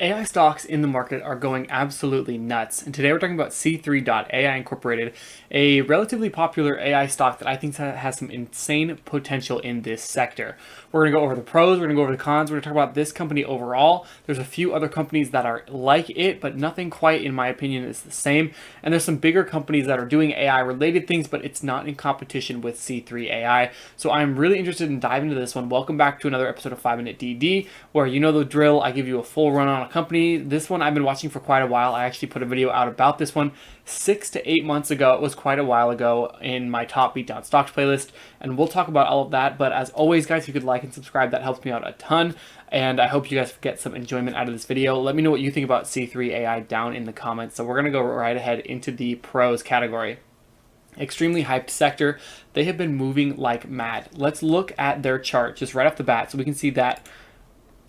AI stocks in the market are going absolutely nuts. And today we're talking about C3.ai Incorporated, a relatively popular AI stock that I think has some insane potential in this sector. We're going to go over the pros, we're going to go over the cons, we're going to talk about this company overall. There's a few other companies that are like it, but nothing quite, in my opinion, is the same. And there's some bigger companies that are doing AI related things, but it's not in competition with C3.ai. So I'm really interested in diving into this one. Welcome back to another episode of 5 Minute DD, where you know the drill. I give you a full run on a company. This one I've been watching for quite a while. I actually put a video out about this one 6 to 8 months ago. It was quite a while ago in my top beatdown stocks playlist, and we'll talk about all of that. But as always, guys, if you could like and subscribe, that helps me out a ton. And I hope you guys get some enjoyment out of this video. Let me know what you think about C3.ai down in the comments. So we're going to go right ahead into the pros category. Extremely hyped sector. They have been moving like mad. Let's look at their chart just right off the bat so we can see that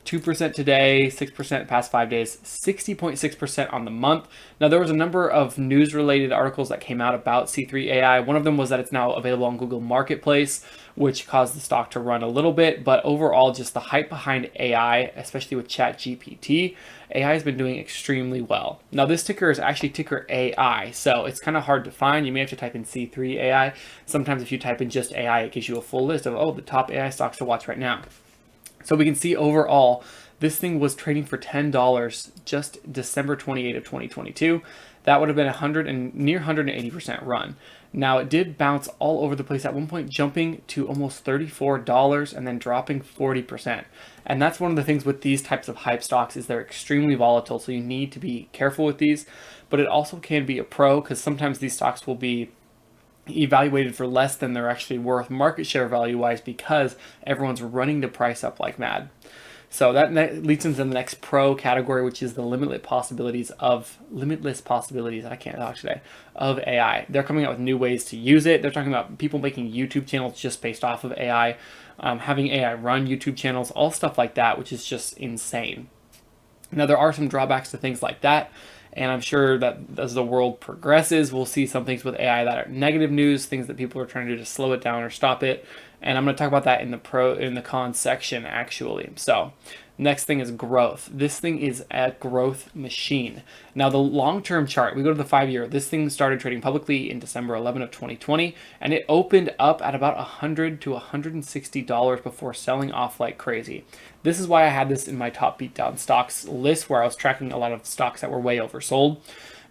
2% today, 6% past 5 days, 60.6% on the month. Now, there was a number of news-related articles that came out about C3.ai. One of them was that it's now available on Google Marketplace, which caused the stock to run a little bit. But overall, just the hype behind AI, especially with ChatGPT, AI has been doing extremely well. Now, this ticker is actually ticker AI, so it's kind of hard to find. You may have to type in C3.ai. Sometimes if you type in just AI, it gives you a full list of, the top AI stocks to watch right now. So we can see overall, this thing was trading for $10 just December 28 of 2022. That would have been near 180% run. Now, it did bounce all over the place at one point, jumping to almost $34 and then dropping 40%. And that's one of the things with these types of hype stocks is they're extremely volatile, so you need to be careful with these. But it also can be a pro because sometimes these stocks will be evaluated for less than they're actually worth market share value wise because everyone's running the price up like mad. So that leads into the next pro category, which is the limitless possibilities. I can't talk today, of AI. They're coming out with new ways to use it. They're talking about people making YouTube channels just based off of AI, having AI run YouTube channels, all stuff like that, which is just insane. Now, there are some drawbacks to things like that. And I'm sure that as the world progresses, we'll see some things with AI that are negative news, things that people are trying to do to slow it down or stop it. And I'm going to talk about that in the cons section, actually. So next thing is growth. This thing is a growth machine. Now, the long-term chart, we go to the 5-year. This thing started trading publicly in December 11 of 2020, and it opened up at about $100 to $160 before selling off like crazy. This is why I had this in my top beatdown stocks list, where I was tracking a lot of stocks that were way oversold,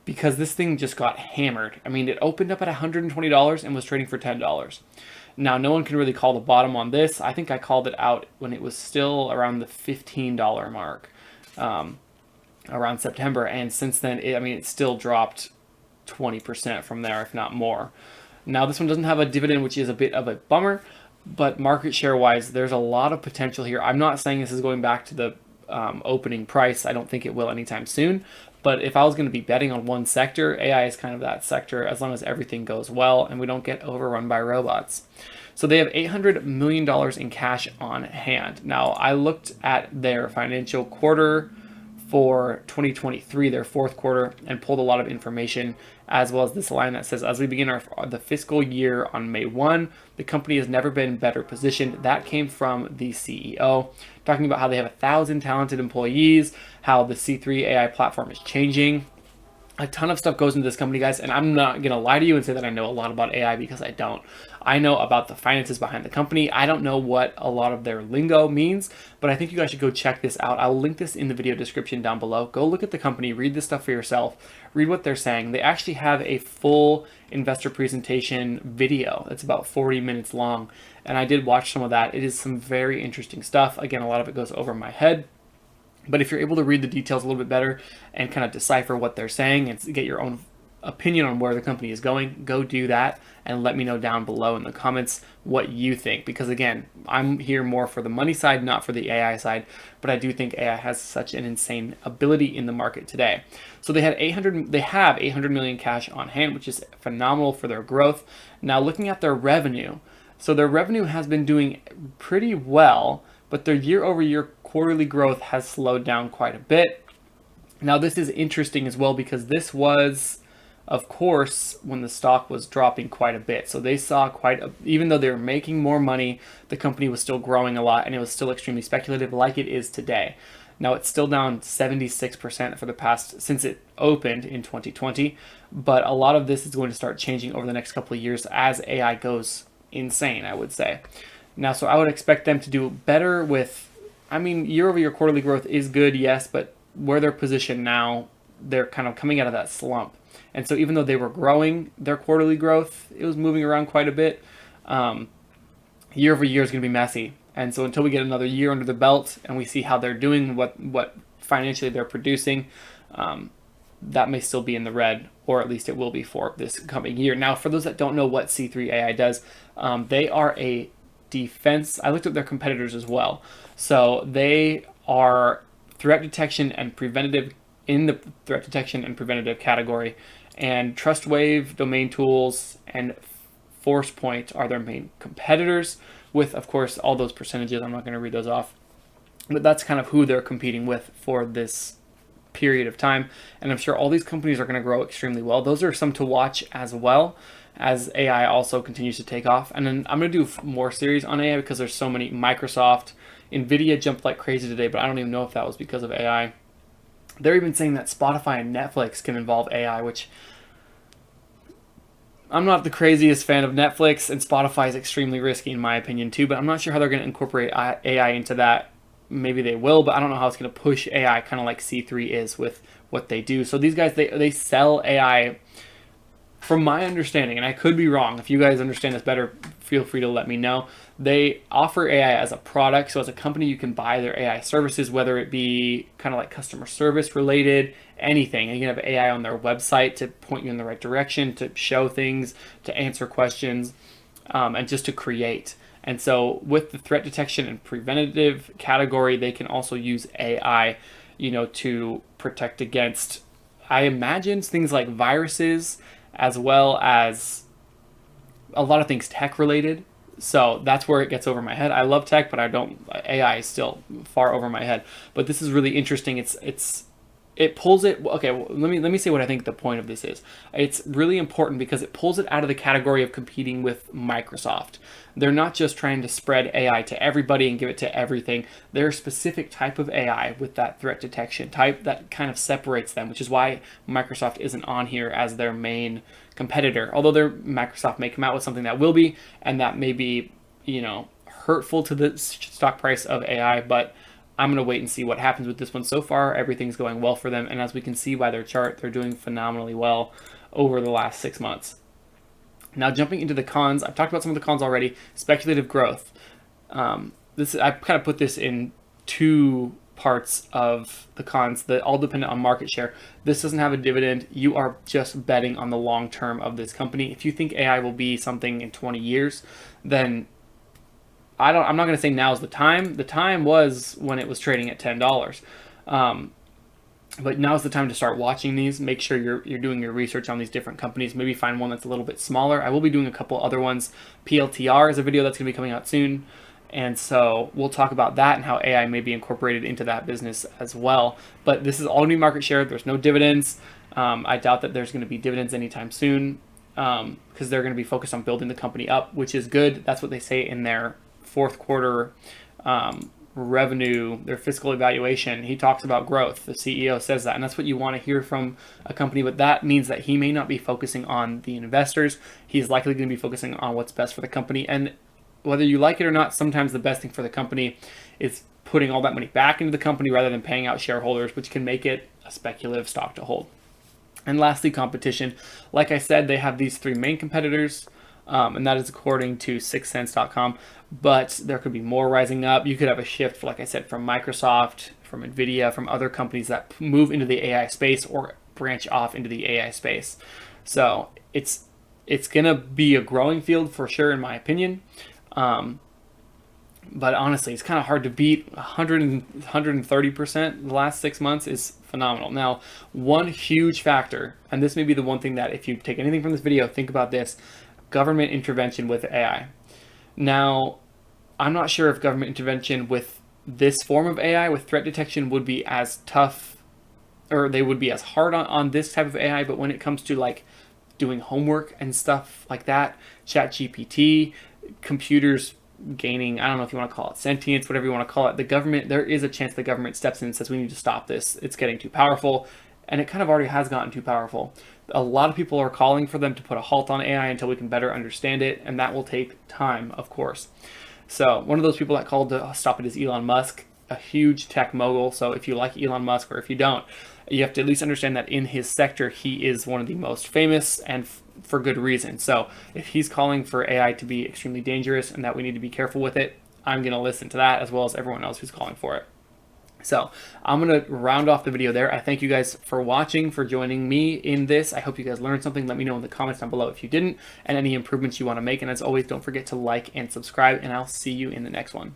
because this thing just got hammered. I mean, it opened up at $120 and was trading for $10. Now, no one can really call the bottom on this. I think I called it out when it was still around the $15 mark, around September. And since then, it still dropped 20% from there, if not more. Now, this one doesn't have a dividend, which is a bit of a bummer. But market share wise, there's a lot of potential here. I'm not saying this is going back to the opening price. I don't think it will anytime soon. But if I was going to be betting on one sector, AI is kind of that sector, as long as everything goes well and we don't get overrun by robots. So they have $800 million in cash on hand. Now, I looked at their financial quarter for 2023, their fourth quarter, and pulled a lot of information, as well as this line that says, as we begin the fiscal year on May 1, the company has never been better positioned. That came from the CEO, talking about how they have 1,000 talented employees, how the C3.ai platform is changing. A ton of stuff goes into this company, guys, and I'm not going to lie to you and say that I know a lot about AI, because I don't. I know about the finances behind the company. I don't know what a lot of their lingo means, but I think you guys should go check this out. I'll link this in the video description down below. Go look at the company, read this stuff for yourself, read what they're saying. They actually have a full investor presentation video that's about 40 minutes long, and I did watch some of that. It is some very interesting stuff. Again, a lot of it goes over my head. But if you're able to read the details a little bit better and kind of decipher what they're saying and get your own opinion on where the company is going, go do that and let me know down below in the comments what you think. Because again, I'm here more for the money side, not for the AI side, but I do think AI has such an insane ability in the market today. So they have 800 million cash on hand, which is phenomenal for their growth. Now, looking at their revenue, so their revenue has been doing pretty well, but their year-over-year quarterly growth has slowed down quite a bit. Now, this is interesting as well, because this was, of course, when the stock was dropping quite a bit. So they saw even though they were making more money, the company was still growing a lot, and it was still extremely speculative like it is today. Now it's still down 76% for the past since it opened in 2020, but a lot of this is going to start changing over the next couple of years as AI goes insane, I would say. Now, so I would expect them to do better with, I mean, year over year quarterly growth is good, yes, but where they're positioned now, they're kind of coming out of that slump. And so even though they were growing their quarterly growth, it was moving around quite a bit. Year over year is going to be messy. And so until we get another year under the belt and we see how they're doing, what financially they're producing, that may still be in the red, or at least it will be for this coming year. Now, for those that don't know what C3 AI does, they are a defense. I looked at their competitors as well. So they are threat detection and preventative in the threat detection and preventative category. And TrustWave, Domain Tools, and ForcePoint are their main competitors, with, of course, all those percentages. I'm not going to read those off. But that's kind of who they're competing with for this period of time. And I'm sure all these companies are going to grow extremely well. Those are some to watch as well as AI also continues to take off. And then I'm going to do more series on AI because there's so many. Microsoft, NVIDIA jumped like crazy today, but I don't even know if that was because of AI. They're even saying that Spotify and Netflix can involve AI, which I'm not the craziest fan of Netflix, and Spotify is extremely risky in my opinion too, but I'm not sure how they're going to incorporate AI into that. Maybe they will, but I don't know how it's going to push AI kind of like C3 is with what they do. So these guys, they sell AI, from my understanding, and I could be wrong. If you guys understand this better, feel free to let me know. They offer AI as a product. So as a company, you can buy their AI services, whether it be kind of like customer service related, anything. And you can have AI on their website to point you in the right direction, to show things, to answer questions, and just to create. And so with the threat detection and preventative category, they can also use AI, to protect against, I imagine, things like viruses, as well as a lot of things tech related. So that's where it gets over my head. I love tech, but AI is still far over my head. But this is really interesting. It pulls it. Okay, well, let me say what I think the point of this is. It's really important because it pulls it out of the category of competing with Microsoft. They're not just trying to spread AI to everybody and give it to everything. They're a specific type of AI with that threat detection type that kind of separates them, which is why Microsoft isn't on here as their main competitor. Although Microsoft may come out with something that will be, and that may be, hurtful to the stock price of AI, but I'm going to wait and see what happens with this one. So far, everything's going well for them. And as we can see by their chart, they're doing phenomenally well over the last 6 months. Now, jumping into the cons, I've talked about some of the cons already. Speculative growth. I kind of put this in two parts of the cons that all dependent on market share. This doesn't have a dividend. You are just betting on the long term of this company. If you think AI will be something in 20 years, then I'm not going to say now's the time. The time was when it was trading at $10. But now's the time to start watching these. Make sure you're doing your research on these different companies. Maybe find one that's a little bit smaller. I will be doing a couple other ones. PLTR is a video that's going to be coming out soon. And so we'll talk about that and how AI may be incorporated into that business as well. But this is all new market share. There's no dividends. I doubt that there's going to be dividends anytime soon because they're going to be focused on building the company up, which is good. That's what they say in their fourth quarter revenue, their fiscal evaluation. He talks about growth. The CEO says that, and that's what you want to hear from a company. But that means that he may not be focusing on the investors. He's likely going to be focusing on what's best for the company. And whether you like it or not, sometimes the best thing for the company is putting all that money back into the company rather than paying out shareholders, which can make it a speculative stock to hold. And lastly, competition. Like I said, they have these three main competitors. And that is according to sixthsense.com, but there could be more rising up. You could have a shift, like I said, from Microsoft, from NVIDIA, from other companies that move into the AI space or branch off into the AI space. So it's going to be a growing field for sure, in my opinion. But honestly, it's kind of hard to beat. 130% the last 6 months is phenomenal. Now, one huge factor, and this may be the one thing that if you take anything from this video, think about this: government intervention with AI. Now, I'm not sure if government intervention with this form of AI, with threat detection, would be as tough, or they would be as hard on this type of AI, but when it comes to like doing homework and stuff like that, ChatGPT, computers gaining, I don't know if you want to call it sentience, whatever you want to call it, the government, there is a chance the government steps in and says, we need to stop this. It's getting too powerful. And it kind of already has gotten too powerful. A lot of people are calling for them to put a halt on AI until we can better understand it, and that will take time, of course. So one of those people that called to stop it is Elon Musk, a huge tech mogul. So if you like Elon Musk, or if you don't, you have to at least understand that in his sector, he is one of the most famous, and for good reason. So if he's calling for AI to be extremely dangerous and that we need to be careful with it, I'm going to listen to that, as well as everyone else who's calling for it. So I'm going to round off the video there. I thank you guys for watching, for joining me in this. I hope you guys learned something. Let me know in the comments down below if you didn't, and any improvements you want to make. And as always, don't forget to like and subscribe, and I'll see you in the next one.